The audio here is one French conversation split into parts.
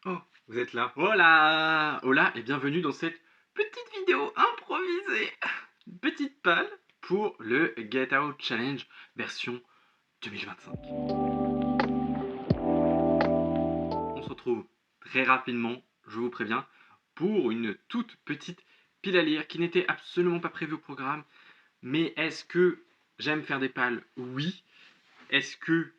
Oh, vous êtes là. Hola! Hola et bienvenue dans cette petite vidéo improvisée. Une petite palle pour le Get Out Challenge version 2025. On se retrouve très rapidement, je vous préviens, pour une toute petite pile à lire qui n'était absolument pas prévue au programme. Mais est-ce que j'aime faire des pales? Oui. Est-ce que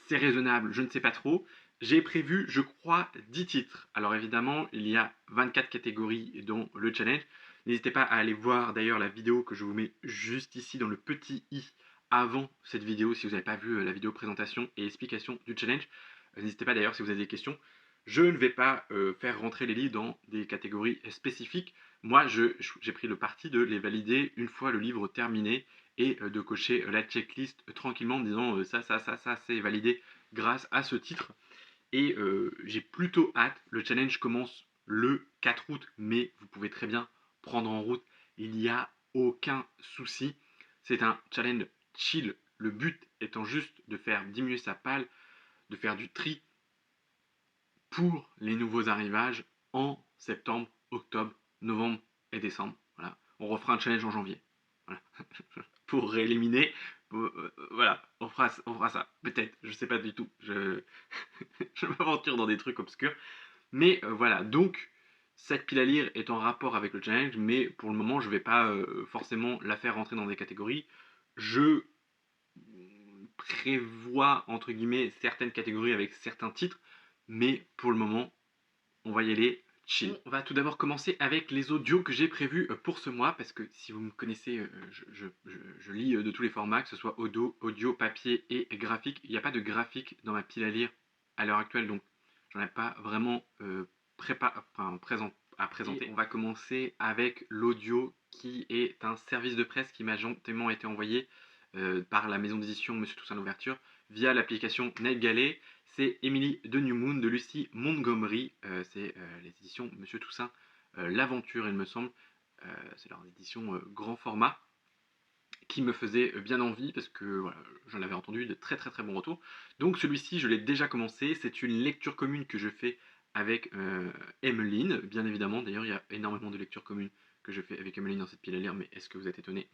c'est raisonnable? Je ne sais pas trop. J'ai prévu, je crois, 10 titres. Alors évidemment, il y a 24 catégories dans le challenge. N'hésitez pas à aller voir d'ailleurs la vidéo que je vous mets juste ici dans le petit i avant cette vidéo si vous n'avez pas vu la vidéo présentation et explication du challenge. N'hésitez pas d'ailleurs si vous avez des questions. Je ne vais pas faire rentrer les livres dans des catégories spécifiques. Moi, j'ai pris le parti de les valider une fois le livre terminé et de cocher la checklist tranquillement en me disant ça c'est validé grâce à ce titre. Et j'ai plutôt hâte. Le challenge commence le 4 août, mais vous pouvez très bien prendre en route. Il n'y a aucun souci. C'est un challenge chill. Le but étant juste de faire diminuer sa palle, de faire du tri pour les nouveaux arrivages en septembre, octobre, novembre et décembre. Voilà. On refera un challenge en janvier. Voilà. Pour éliminer. Voilà, on fera ça. Peut-être, je sais pas du tout. Je m'aventure dans des trucs obscurs. Mais voilà, donc cette pile à lire est en rapport avec le challenge, mais pour le moment, je vais pas forcément la faire rentrer dans des catégories. Je prévois, entre guillemets, certaines catégories avec certains titres, mais pour le moment, on va y aller chill. On va tout d'abord commencer avec les audios que j'ai prévus pour ce mois, parce que si vous me connaissez, je lis de tous les formats, que ce soit audio, papier et graphique. Il n'y a pas de graphique dans ma pile à lire à l'heure actuelle, donc j'en ai pas vraiment à présenter. Et on va commencer avec l'audio qui est un service de presse qui m'a gentiment été envoyé par la maison d'édition Monsieur Toussaint Louverture via l'application NetGalley. C'est Émilie de New Moon de Lucie Montgomery. C'est les éditions Monsieur Toussaint L'Aventure, il me semble. C'est leur édition grand format qui me faisait bien envie parce que voilà, j'en avais entendu de très très très bons retours. Donc celui-ci, je l'ai déjà commencé. C'est une lecture commune que je fais avec Emmeline, bien évidemment. D'ailleurs, il y a énormément de lectures communes que je fais avec Emmeline dans cette pile à lire, mais est-ce que vous êtes étonné?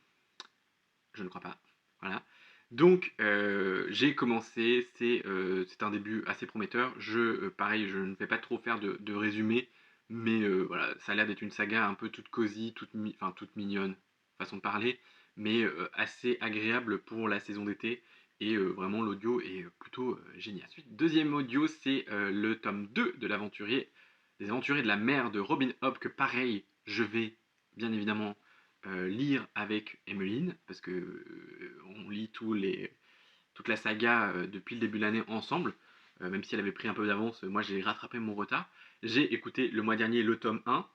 Je ne crois pas. Voilà. Donc j'ai commencé, c'est un début assez prometteur. Pareil, je ne vais pas trop faire de résumé, mais voilà, ça a l'air d'être une saga un peu toute cosy, toute mignonne, façon de parler, mais assez agréable pour la saison d'été. Et vraiment, l'audio est plutôt génial. Ensuite, deuxième audio, c'est le tome 2 de l'aventurier, des aventuriers de la mer de Robin Hobb, que pareil, je vais bien évidemment lire avec Emmeline, parce que on lit toute la saga depuis le début de l'année ensemble, même si elle avait pris un peu d'avance, moi j'ai rattrapé mon retard. J'ai écouté le mois dernier le tome 1,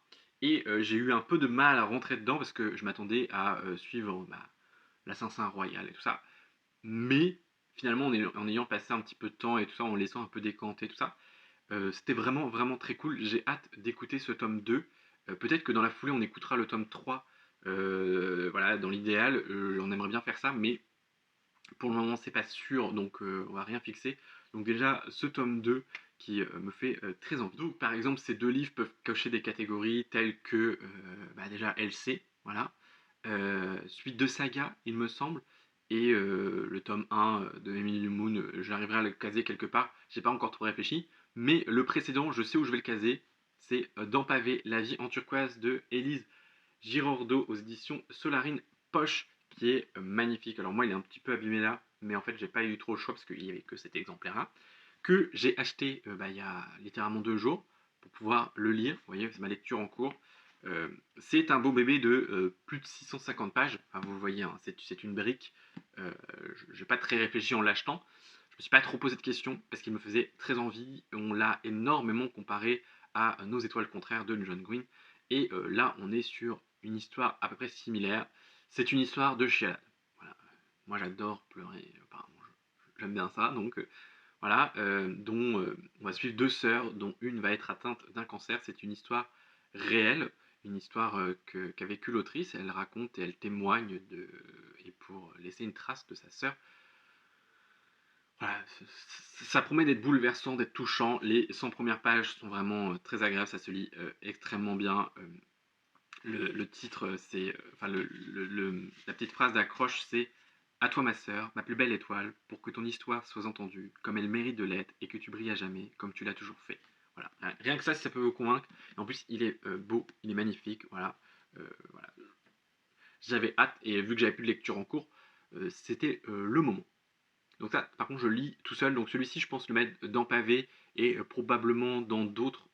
et j'ai eu un peu de mal à rentrer dedans, parce que je m'attendais à suivre l'assassin royal et tout ça. Mais finalement, en ayant passé un petit peu de temps et tout ça, en laissant un peu décanter tout ça, c'était vraiment, vraiment très cool. J'ai hâte d'écouter ce tome 2. Peut-être que dans la foulée, on écoutera le tome 3. Voilà, dans l'idéal, on aimerait bien faire ça, mais pour le moment, c'est pas sûr, donc on va rien fixer. Donc déjà, ce tome 2 qui me fait très envie. Donc par exemple, ces deux livres peuvent cocher des catégories telles que déjà LC, voilà. Suite de saga, il me semble. Et le tome 1 de Emily Moon, j'arriverai à le caser quelque part. J'ai pas encore trop réfléchi. Mais le précédent, je sais où je vais le caser. C'est Dans Pavé, La vie en turquoise de Élise Girordeau aux éditions Solarine Poche, qui est magnifique. Alors moi, il est un petit peu abîmé là, mais en fait, j'ai pas eu trop le choix parce qu'il n'y avait que cet exemplaire-là, que j'ai acheté il y a littéralement 2 jours pour pouvoir le lire. Vous voyez, c'est ma lecture en cours. C'est un beau bébé de plus de 650 pages. Enfin, vous le voyez, hein, c'est une brique. Je n'ai pas très réfléchi en l'achetant. Je ne me suis pas trop posé de questions parce qu'il me faisait très envie. On l'a énormément comparé à Nos étoiles contraires de John Green. Et là, on est sur une histoire à peu près similaire. C'est une histoire de chialade. Voilà. Moi, j'adore pleurer. Apparemment, j'aime bien ça. Donc, voilà, dont on va suivre deux sœurs, dont une va être atteinte d'un cancer. C'est une histoire réelle, une histoire qu'a vécue l'autrice. Elle raconte et elle témoigne et pour laisser une trace de sa sœur. Voilà, Ça promet d'être bouleversant, d'être touchant. Les 100 premières pages sont vraiment très agréables, ça se lit extrêmement bien. Le titre, c'est. Enfin, la petite phrase d'accroche, c'est à toi, ma sœur, ma plus belle étoile, pour que ton histoire soit entendue, comme elle mérite de l'être, et que tu brilles à jamais, comme tu l'as toujours fait. Voilà. Rien que ça, si ça peut vous convaincre. Et en plus, il est beau, il est magnifique. Voilà. J'avais hâte, et vu que j'avais plus de lecture en cours, c'était le moment. Donc ça, par contre, je lis tout seul. Donc celui-ci, je pense le mettre dans pavé et probablement dans d'autres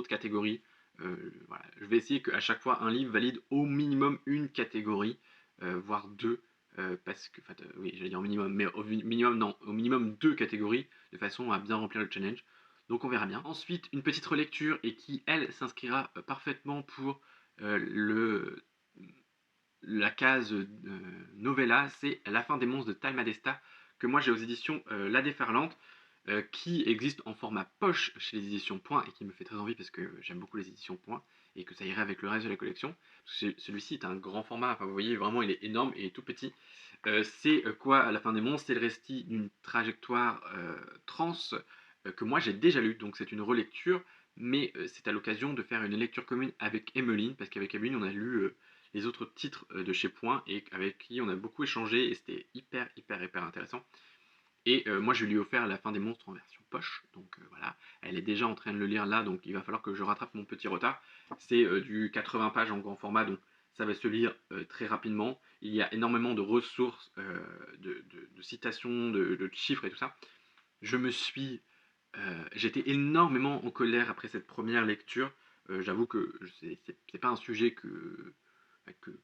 catégories. Voilà. Je vais essayer qu'à chaque fois, un livre valide au minimum une catégorie, voire deux. Parce que, enfin, oui, j'allais dire au minimum, mais au minimum, non, au minimum deux catégories, de façon à bien remplir le challenge. Donc on verra bien. Ensuite, une petite relecture et qui, elle, s'inscrira parfaitement pour la case novella, c'est La fin des monstres de Time Adesta, que moi j'ai aux éditions La Déferlante, qui existe en format poche chez les éditions Point et qui me fait très envie parce que j'aime beaucoup les éditions Point et que ça irait avec le reste de la collection. Celui-ci est un grand format, enfin vous voyez vraiment il est énorme et tout petit. C'est quoi La fin des monstres? C'est le récit d'une trajectoire trans que moi j'ai déjà lu, donc c'est une relecture, mais c'est à l'occasion de faire une lecture commune avec Emmeline, parce qu'avec Emmeline on a lu les autres titres de chez Point et avec qui on a beaucoup échangé et c'était hyper intéressant. Et moi je lui ai offert La fin des monstres en version poche, donc voilà, elle est déjà en train de le lire là, donc il va falloir que je rattrape mon petit retard. C'est du 80 pages en grand format, donc ça va se lire très rapidement. Il y a énormément de ressources, de citations, de chiffres et tout ça. Je me suis... J'étais énormément en colère après cette première lecture. J'avoue que c'est pas un sujet que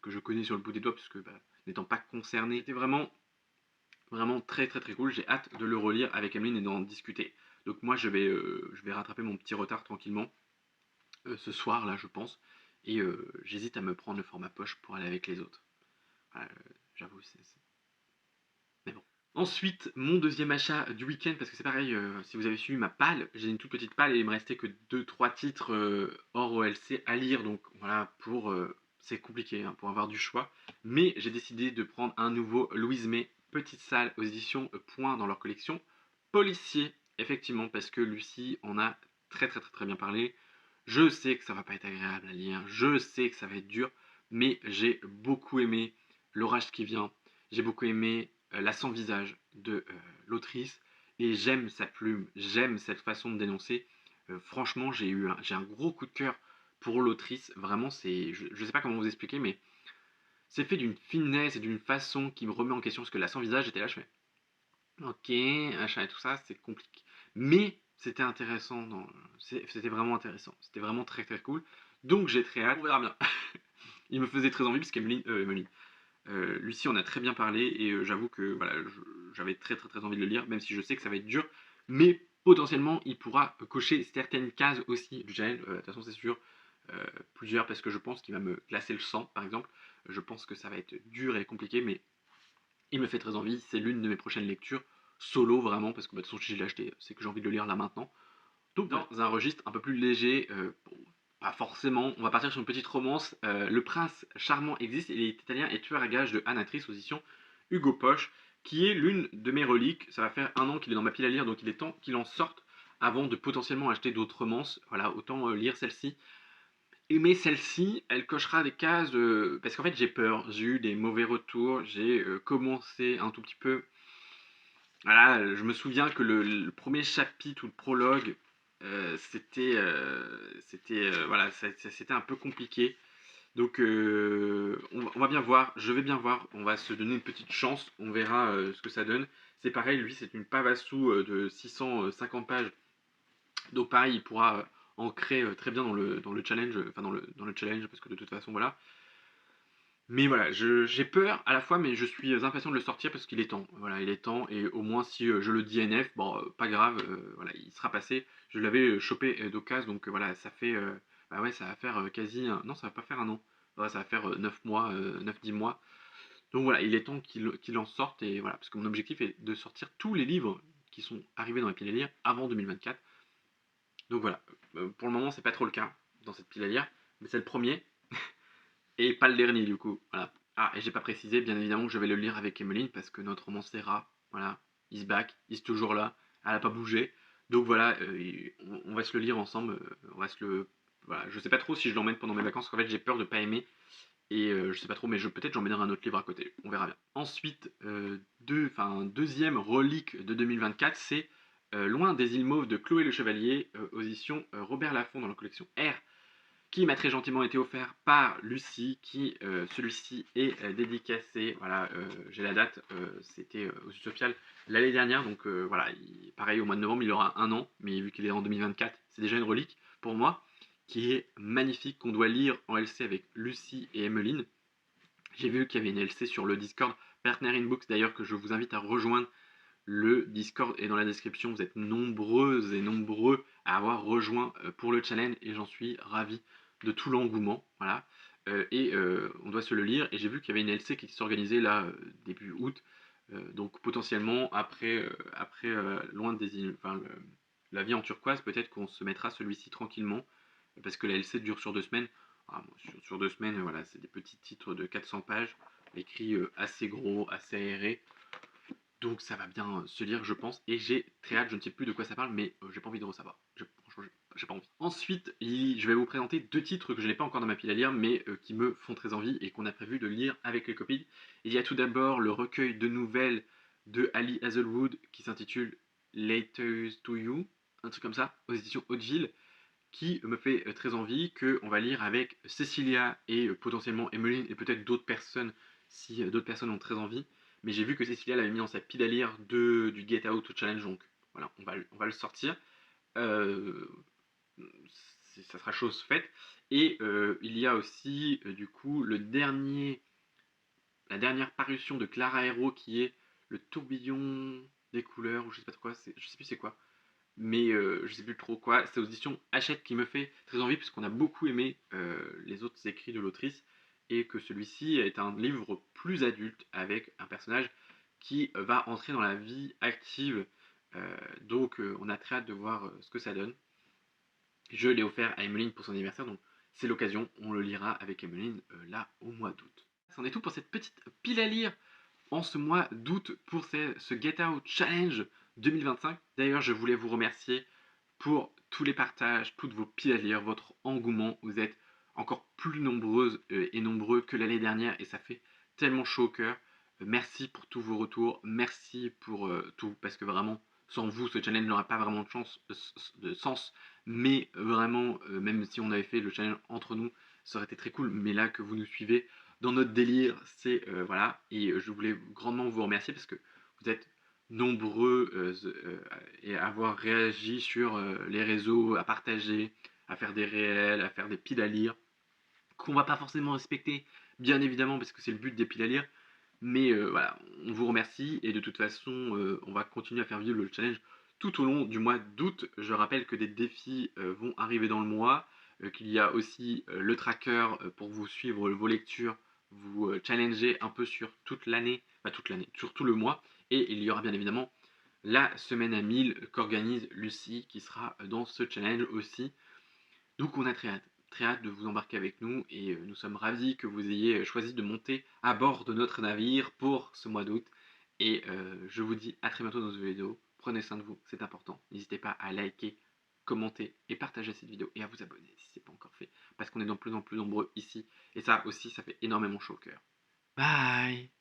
je connais sur le bout des doigts, puisque n'étant pas concerné, c'était vraiment très cool. J'ai hâte de le relire avec Emeline et d'en discuter. Donc moi je vais rattraper mon petit retard tranquillement ce soir là je pense. Et j'hésite à me prendre le format poche pour aller avec les autres. Voilà, j'avoue mais bon. Ensuite, mon deuxième achat du week-end, parce que c'est pareil, si vous avez suivi ma palle, j'ai une toute petite palle et il me restait que deux trois titres hors OLC à lire, donc voilà, c'est compliqué pour avoir du choix. Mais j'ai décidé de prendre un nouveau Louise May, Petite Salle aux éditions Point dans leur collection Policier, effectivement, parce que Lucie en a très bien parlé. Je sais que ça va pas être agréable à lire, je sais que ça va être dur, mais j'ai beaucoup aimé L'orage qui vient, j'ai beaucoup aimé La sans visage de l'autrice et j'aime sa plume, j'aime cette façon de dénoncer. Franchement, j'ai un gros coup de cœur pour l'autrice. Vraiment, je ne sais pas comment vous expliquer, mais c'est fait d'une finesse et d'une façon qui me remet en question parce que La sans visage, j'étais là, je fais ok, achat et tout ça, c'est compliqué. Mais c'était intéressant, c'était vraiment intéressant, c'était vraiment très cool. Donc j'ai très hâte, on verra bien. Il me faisait très envie parce qu'Emeline, Lucie en a très bien parlé et j'avoue que voilà, j'avais très envie de le lire, même si je sais que ça va être dur, mais potentiellement il pourra cocher certaines cases aussi du challenge. De toute façon, c'est sûr, plusieurs, parce que je pense qu'il va me glacer le sang, par exemple. Je pense que ça va être dur et compliqué, mais il me fait très envie. C'est l'une de mes prochaines lectures solo, vraiment, parce que de toute façon, si je l'ai acheté, c'est que j'ai envie de le lire là maintenant. Donc, dans un registre un peu plus léger, bon, pas forcément, on va partir sur une petite romance. Le prince charmant existe, il est italien et tueur à gages de Anna Triss aux éditions Hugo Poche, qui est l'une de mes reliques. Ça va faire un an qu'il est dans ma pile à lire, donc il est temps qu'il en sorte avant de potentiellement acheter d'autres romances. Voilà, autant lire celle-ci. Mais celle-ci, elle cochera des cases, parce qu'en fait j'ai peur, j'ai eu des mauvais retours, j'ai commencé un tout petit peu. Voilà, je me souviens que le premier chapitre ou le prologue, voilà, c'était un peu compliqué. Donc on va bien voir, je vais bien voir, on va se donner une petite chance, on verra ce que ça donne. C'est pareil, lui c'est une Pavassou de 650 pages, donc pareil, il pourra ancrer très bien dans le challenge, enfin dans le challenge, parce que de toute façon voilà. Mais voilà, j'ai peur à la fois, mais je suis impatient de le sortir parce qu'il est temps. Voilà, il est temps, et au moins si je le DNF, bon, pas grave, voilà, il sera passé. Je l'avais chopé d'occasion, donc voilà, ça fait, bah ouais, ça va faire quasi, non, ça va pas faire un an. Ouais, ça va faire 9 mois, 9-10 mois. Donc voilà, il est temps qu'il en sorte, et voilà, parce que mon objectif est de sortir tous les livres qui sont arrivés dans la pile à lire avant 2024. Donc voilà, pour le moment, c'est pas trop le cas dans cette pile à lire, mais c'est le premier. Et pas le dernier du coup, voilà. Ah, et j'ai pas précisé, bien évidemment, que je vais le lire avec Emmeline parce que notre romancier rat, voilà, il se back, il est toujours là. elle n'a pas bougé. Donc voilà, on va se le lire ensemble. Voilà. Je sais pas trop si je l'emmène pendant mes vacances, parce qu'en fait j'ai peur de pas aimer. Et je sais pas trop, mais peut-être j'emmènerai un autre livre à côté. On verra bien. Ensuite, deuxième relique de 2024, c'est Loin des îles mauves de Chloé le Chevalier, aux éditions Robert Laffont dans la collection R, qui m'a très gentiment été offert par Lucie, celui-ci est dédicacé, voilà, j'ai la date, c'était aux Utopiales l'année dernière, donc voilà, pareil au mois de novembre il aura un an, mais vu qu'il est en 2024, c'est déjà une relique pour moi, qui est magnifique, qu'on doit lire en LC avec Lucie et Emmeline. J'ai vu qu'il y avait une LC sur le Discord Partner in Books, d'ailleurs, que je vous invite à rejoindre. Le Discord est dans la description, vous êtes nombreuses et nombreux à avoir rejoint pour le challenge et j'en suis ravi de tout l'engouement. Voilà. On doit se le lire et j'ai vu qu'il y avait une LC qui s'organisait là début août. Donc potentiellement après loin des îles, la vie en turquoise, peut-être qu'on se mettra celui-ci tranquillement parce que la LC dure sur 2 semaines. Ah, bon, sur 2 semaines, voilà, c'est des petits titres de 400 pages, écrits assez gros, assez aérés. Donc ça va bien se lire, je pense. Et j'ai très hâte, je ne sais plus de quoi ça parle, mais j'ai pas envie de re-savoir. Franchement, j'ai pas envie. Ensuite, je vais vous présenter 2 titres que je n'ai pas encore dans ma pile à lire, mais qui me font très envie et qu'on a prévu de lire avec les copines. Il y a tout d'abord le recueil de nouvelles de Ali Hazelwood qui s'intitule Letters to You, un truc comme ça, aux éditions Hauteville, qui me fait très envie, qu'on va lire avec Cecilia et potentiellement Emmeline et peut-être d'autres personnes si d'autres personnes ont très envie. Mais j'ai vu que Cecilia l'avait mis dans sa pile à lire du Get Out Challenge, donc voilà, on va le sortir. Euh, Ça sera chose faite. Et il y a aussi du coup la dernière parution de Clara Hero qui est le tourbillon des couleurs, ou je sais pas trop quoi, je sais plus c'est quoi, mais je sais plus trop quoi. C'est aux éditions Hachette qui me fait très envie puisqu'on a beaucoup aimé les autres écrits de l'autrice et que celui-ci est un livre plus adulte avec un personnage qui va entrer dans la vie active. Donc on a très hâte de voir ce que ça donne. Je l'ai offert à Emeline pour son anniversaire, donc c'est l'occasion, on le lira avec Emeline là au mois d'août. C'en est tout pour cette petite pile à lire en ce mois d'août pour ce Get Out Challenge 2025. D'ailleurs, je voulais vous remercier pour tous les partages, toutes vos piles à lire, votre engouement. Vous êtes encore plus nombreuses et nombreux que l'année dernière et ça fait tellement chaud au cœur. Merci pour tous vos retours, merci pour tout, parce que vraiment, sans vous, ce challenge n'aurait pas vraiment de sens. Mais vraiment, même si on avait fait le challenge entre nous, ça aurait été très cool. Mais là, que vous nous suivez dans notre délire, c'est voilà. Et je voulais grandement vous remercier parce que vous êtes nombreux et à avoir réagi sur les réseaux, à partager, à faire des réels, à faire des piles à lire, qu'on va pas forcément respecter, bien évidemment, parce que c'est le but des piles à lire. Mais voilà, on vous remercie et de toute façon, on va continuer à faire vivre le challenge tout au long du mois d'août. Je rappelle que des défis vont arriver dans le mois, qu'il y a aussi le tracker pour vous suivre vos lectures, vous challenger un peu sur toute l'année, sur tout le mois. Et il y aura bien évidemment la semaine à 1000 qu'organise Lucie qui sera dans ce challenge aussi. Donc on a très hâte de vous embarquer avec nous et nous sommes ravis que vous ayez choisi de monter à bord de notre navire pour ce mois d'août. Et je vous dis à très bientôt dans une vidéo. Prenez soin de vous, c'est important. N'hésitez pas à liker, commenter et partager cette vidéo et à vous abonner si ce n'est pas encore fait. Parce qu'on est de plus en plus nombreux ici. Et ça aussi, ça fait énormément chaud au cœur. Bye!